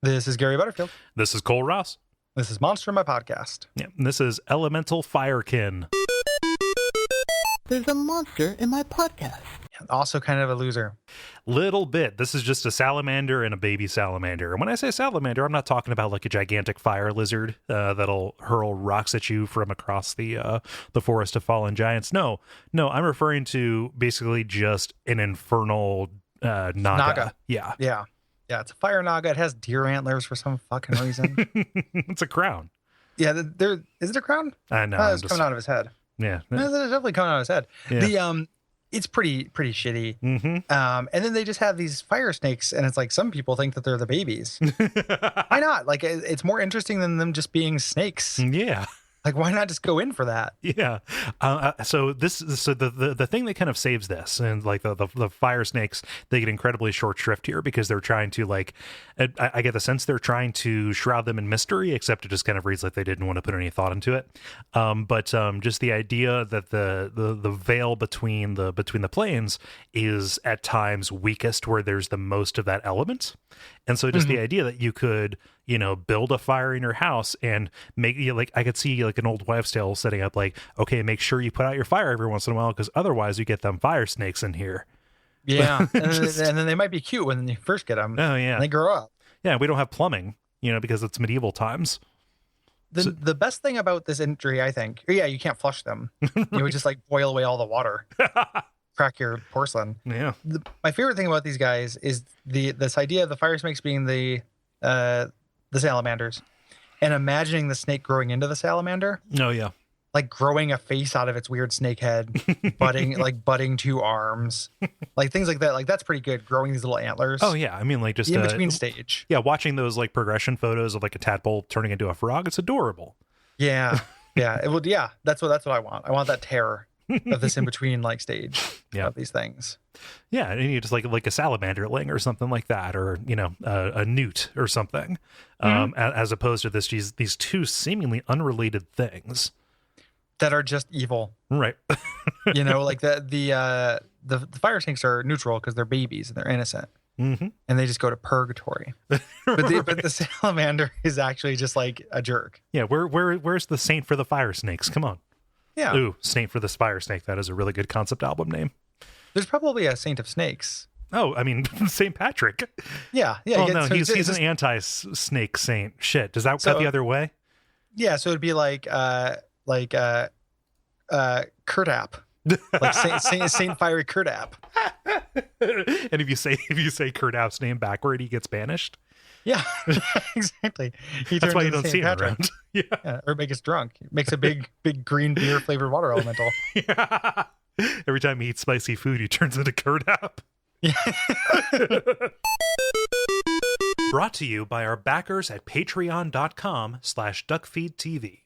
This is Gary Butterfield. This is Cole Ross. This is Monster, my podcast. Yeah, and this is Elemental Firekin. There's a monster in my podcast. Also kind of a loser. Little bit. This is just a salamander and a baby salamander. And when I say salamander, I'm not talking about like a gigantic fire lizard that'll hurl rocks at you from across the forest of fallen giants. No, I'm referring to basically just an infernal naga. Yeah. Yeah, it's a fire naga. It has deer antlers for some fucking reason. It's a crown. Yeah, is it a crown? I know. It's coming out of his head. Yeah. No, it's definitely coming out of his head. Yeah. It's pretty shitty. Mm-hmm. And then they just have these fire snakes, and it's like some people think that they're the babies. Why not? Like, it's more interesting than them just being snakes. Yeah. Like, why not just go in for that? Yeah. So the thing that kind of saves this, and like the fire snakes, they get incredibly short shrift here because they're trying to like, I get the sense they're trying to shroud them in mystery, except it just kind of reads like they didn't want to put any thought into it. But just the idea that the veil between the planes is at times weakest where there's the most of that element. And so just the idea that you could, build a fire in your house and make, like, I could see like an old wives' tale setting up like, okay, make sure you put out your fire every once in a while because otherwise you get them fire snakes in here. Yeah. and then they might be cute when you first get them. Oh, yeah. And they grow up. Yeah, we don't have plumbing, because it's medieval times. The best thing about this injury, I think, you can't flush them. You would just like boil away all the water. Crack your porcelain. Yeah. My favorite thing about these guys is this idea of the fire snakes being the salamanders, and imagining the snake growing into the salamander. Oh yeah. Like growing a face out of its weird snake head, budding two arms, like things like that. Like that's pretty good. Growing these little antlers. Oh yeah. I mean, like just in between stage. Yeah, watching those like progression photos of like a tadpole turning into a frog. It's adorable. Yeah. Yeah. It would. Yeah. That's what I want. I want that terror of this in between like stage of these things. Yeah, and you just like a salamanderling or something like that, or a newt or something, as opposed to these two seemingly unrelated things that are just evil, right? Like the fire snakes are neutral because they're babies and they're innocent, and they just go to purgatory. But the salamander is actually just like a jerk. Yeah, where's the saint for the fire snakes? Come on. Yeah. Ooh, Saint for the Fire Snake. That is a really good concept album name. There's probably a saint of snakes. Oh, I mean, St. Patrick. Yeah. Oh, no, he's an anti-snake saint. Shit. Does that cut the other way? Yeah, so it'd be like Kurt App. Like Saint Fiery Kurt App. And if you say Kurt App's name backward, he gets banished. Yeah, exactly. That's why you don't see him around. Yeah, or make us drunk. It makes a big green beer flavored water elemental. Yeah. Every time he eats spicy food, he turns into Kurt App. Yeah. Brought to you by our backers at patreon.com/Duckfeed.tv.